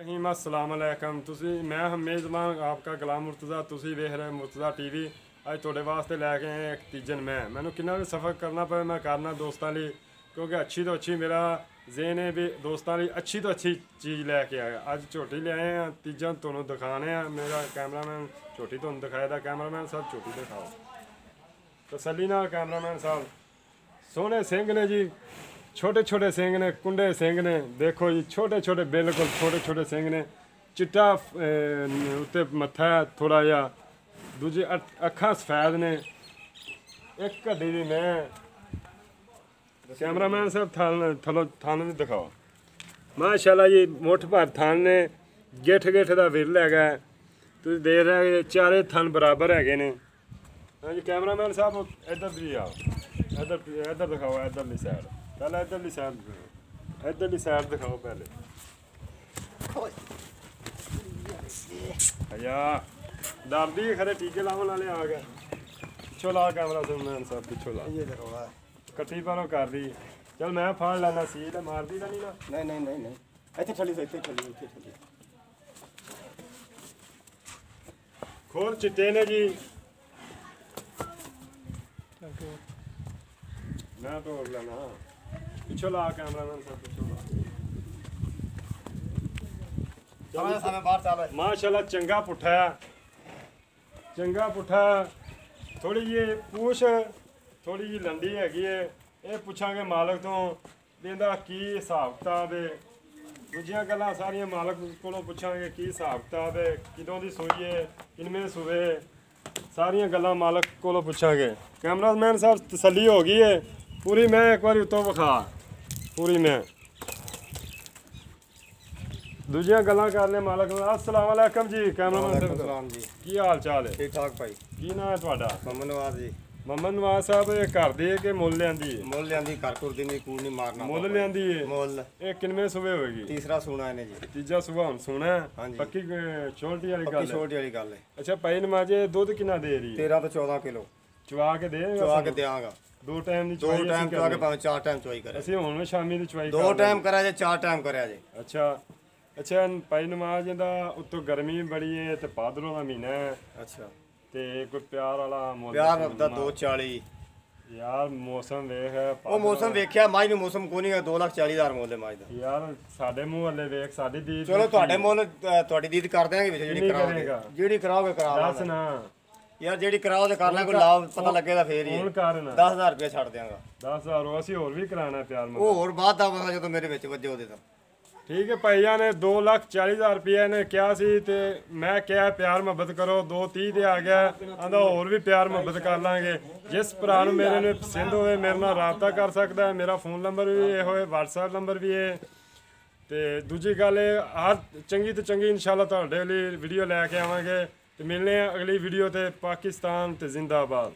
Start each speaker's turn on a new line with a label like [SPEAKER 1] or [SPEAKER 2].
[SPEAKER 1] अस्सलाम वालेकुम मैं मेज़बान आपका गुलाम मुर्तज़ा तुसी वेख रहे मुर्तज़ा टीवी अज थोड़े वास्ते लैके आए एक तीजन मैनू किन्ना भी सफ़र करना पे मैं करना दोस्तों लिए क्योंकि अच्छी तो अच्छी मेरा जेन है भी दोस्तों लिए अच्छी तो अच्छी चीज़ लैके आया अज झोटी ले आए हैं तीजन तुहानू दिखाने मेरा कैमरामैन झोटी तुहानू दिखाया था कैमरामैन साहब झोटी दिखाओ तसल्ली नाल कैमरामैन साहब सोहने सिंह ने जी छोटे छोटे सिंह ने कुंडे सिंह ने देखो जी छोटे छोटे बिल्कुल छोटे छोटे सिंह ने चिट्टा उत्ते मत्था है थोड़ा जहा दूजी अखा सफेद ने एक घड़ी दी मैं कैमरामैन साहब थलो थान भी दिखाओ माशाल्लाह जी मुठ भर थान ने गिठ गिठ का विरल है तुम देख रहे चारे थन बराबर है हाँ जी कैमरामैन साहब इधर भी आओ इधर दिखाओ इधरली साइड पहले इधरली साइड दिखाओ पहले भैया दर्दी खरे टीके लाने वाले आ गए पिछो ला कैमरा मैन साहब पिछो ला ये देखो कट्ठी पर कर दी चल मैं फाड़ लेना सीट मार दी नहीं ना
[SPEAKER 2] नहीं इतने चली इतने चली
[SPEAKER 1] खोर चिट्टे ने जी मैं तो लेना पिछो ला कैमरामैन साहब पिछो ला माशाल्लाह चंगा पुट्ठा थोड़ी जी पूछ थोड़ी जी लंडी हैगी है ये पूछांगे मालक तो इहदा की हिसाब किताब है दूजियां गल्लां सारियां मालक कोलों पूछांगे की हिसाब किताब है किदों दी सूई है किनमें सूबे सारियां गल्लां मालक कोलों पूछांगे कैमरामैन साहब तसल्ली हो गई है पूरी मैं एक बार उत्तों विखा पूरी मैं दूजियां गल्लां करने मालक अस्सलाम वालेकुम जी कैमरामैन साहब
[SPEAKER 2] जी
[SPEAKER 1] की हाल चाल है
[SPEAKER 2] ठीक ठाक भाई
[SPEAKER 1] की नाम है तुहाडा
[SPEAKER 2] ममन नवाज जी
[SPEAKER 1] ममन नवाज साहब ये घर दी है कि मुੱਲ ਲਿਆਂਦੀ है
[SPEAKER 2] मुੱਲ ਲਿਆਂਦੀ ਕਰ ਕੁਰ ਦੀ ਨਹੀਂ ਕੂੜ ਨਹੀਂ ਮਾਰਨਾ
[SPEAKER 1] ਮੁੱਲ ਲਿਆਂਦੀ है
[SPEAKER 2] ਮੁੱਲ
[SPEAKER 1] ਇਹ ਕਿੰਨੇ ਸੂਬੇ ਹੋਏਗੀ
[SPEAKER 2] ਤੀਸਰਾ ਸੂਣਾ ਇਹਨੇ ਜੀ
[SPEAKER 1] ਤੀਜਾ ਸੂਬਾ ਹੁਣ ਸੋਣਾ
[SPEAKER 2] ਹਾਂਜੀ।
[SPEAKER 1] ਪੱਕੀ ਛੋਟੀ ਵਾਲੀ
[SPEAKER 2] ਪੱਕੀ
[SPEAKER 1] ਗੱਲ ਹੈ
[SPEAKER 2] ਛੋਟੀ ਵਾਲੀ ਗੱਲ ਹੈ
[SPEAKER 1] ਅੱਛਾ ਭਾਈ ਨਮਾਜੇ ਦੁੱਧ ਕਿੰਨਾ ਦੇ ਰਹੀ ਹੈ
[SPEAKER 2] 13 ਤੋਂ 14 ਕਿਲੋ
[SPEAKER 1] ਚਵਾ ਕੇ ਦੇ
[SPEAKER 2] ਚਵਾ ਕੇ ਦਿਆਂਗਾ
[SPEAKER 1] ਦੋ ਟਾਈਮ ਦੀ
[SPEAKER 2] ਦੋ
[SPEAKER 1] ਚਵਾਈ
[SPEAKER 2] ਟਾਈਮ
[SPEAKER 1] ਅਸੀਂ
[SPEAKER 2] ਚਵਾ ਕੇ
[SPEAKER 1] ਕਰਨੀ।
[SPEAKER 2] ਭਾਵੇਂ ਚਾਰ ਟਾਈਮ ਚਵਾਈ ਕਰੇ
[SPEAKER 1] ਅਸੀਂ ਹੁਣ ਸ਼ਾਮੀ ਦੀ ਚਵਾਈ
[SPEAKER 2] ਦੋ ਟਾਈਮ ਕਰਿਆ ਜੇ ਚਾਰ ਟਾਈਮ ਕਰਿਆ ਜੇ
[SPEAKER 1] ਅੱਛਾ ਭਾਈ ਨਮਾਜ ਦਾ ਉੱਤੋਂ ਗਰਮੀ ਬੜੀ ਹੈ ਤੇ ਭਾਦਰੋਂ ਦਾ ਮਹੀਨਾ ਹੈ
[SPEAKER 2] ਅੱਛਾ
[SPEAKER 1] ਤੇ ਕੋਈ ਪਿਆਰ ਵਾਲਾ ਮੁੱਲ
[SPEAKER 2] ਪਿਆਰ ਦਾ 240
[SPEAKER 1] ਯਾਰ ਮੌਸਮ ਵੇਖ
[SPEAKER 2] ਉਹ ਮੌਸਮ ਵੇਖਿਆ ਮਾਝ ਨੂੰ ਮੌਸਮ ਕੋਈ ਨਹੀਂ 2,40,000 ਮੁੱਲ ਹੈ ਮਾਝ ਦਾ
[SPEAKER 1] ਯਾਰ ਸਾਡੇ ਮੂੰਹ ਵੱਲੇ ਵੇਖ ਸਾਡੀ ਦੀਦ
[SPEAKER 2] ਚਲੋ ਤੁਹਾਡੇ ਮੁੱਲ ਤੁਹਾਡੀ ਦੀਦ ਕਰ ਦਿਆਂਗੇ ਵਿੱਚ ਜਿਹੜੀ
[SPEAKER 1] ਕਿੰਨੀ
[SPEAKER 2] ਕਰਾਓਗੇ
[SPEAKER 1] ਕਰੇਗਾ?
[SPEAKER 2] ਜਿਹੜੀ ਕਰਾਓਗੇ ਕਰਾ
[SPEAKER 1] ਦੱਸ
[SPEAKER 2] ਲਾਂਗੇ
[SPEAKER 1] ਨਾ
[SPEAKER 2] ਯਾਰ ਜਿਹੜੀ ਕਰਾਓ ਤੇ ਕਰ ਲਾਂ ਕੋਈ ਲਾਭ ਪਤਾ ਲੱਗੇਗਾ ਫੇਰ ਹੀ
[SPEAKER 1] ਹੁਣ ਕਰ ਨਾ
[SPEAKER 2] 10,000 ਰੁਪਏ ਛੱਡ ਦਿਆਂਗਾ
[SPEAKER 1] 10,000 ਅਸੀਂ ਹੋਰ ਵੀ ਕਰਾਣਾ ਪਿਆਰ
[SPEAKER 2] ਉਹ
[SPEAKER 1] ਮੁੰਡਾ
[SPEAKER 2] ਹੋਰ ਬਾਅਦ ਦਾ ਪਤਾ ਜਦੋਂ ਮੇਰੇ ਵਿੱਚ ਵੱਜੇ ਉਹਦੇ ਤਾਂ
[SPEAKER 1] ਠੀਕ ਹੈ ਭਾਈਆਂ ਨੇ 2,40,000 ਰੁਪਏ ਨੇ ਕਿਹਾ ਸੀ ਤੇ ਮੈਂ ਕਿਹਾ ਪਿਆਰ ਮੁਹੱਬਤ ਕਰੋ 2,30 ਤੇ ਆ ਗਿਆ ਆਂਦਾ ਹੋਰ ਵੀ ਪਿਆਰ ਮੁਹੱਬਤ ਕਰ ਲਾਂਗੇ ਜਿਸ ਭਰਾ ਨੂੰ ਮੇਰੇ ਨੂੰ ਪਸੰਦ ਹੋਵੇ ਮੇਰੇ ਨਾਲ ਰਾਬਤਾ ਕਰ ਸਕਦਾ ਹੈ ਮੇਰਾ ਫੋਨ ਨੰਬਰ ਵੀ ਇਹ ਹੋਏ WhatsApp ਨੰਬਰ ਵੀ ਹੈ ਤੇ ਦੂਜੀ ਗੱਲ ਇਹ ਹਰ ਚੰਗੀ ਤੋਂ ਚੰਗੀ ਇਨਸ਼ਾਅੱਲਾ ਤੁਹਾਡੇ ਲਈ ਵੀਡੀਓ ਲੈ ਕੇ ਆਵਾਂਗੇ ਤੇ ਮਿਲਨੇ ਆ ਅਗਲੀ ਵੀਡੀਓ ਤੇ ਪਾਕਿਸਤਾਨ ਤੇ ਜ਼ਿੰਦਾਬਾਦ।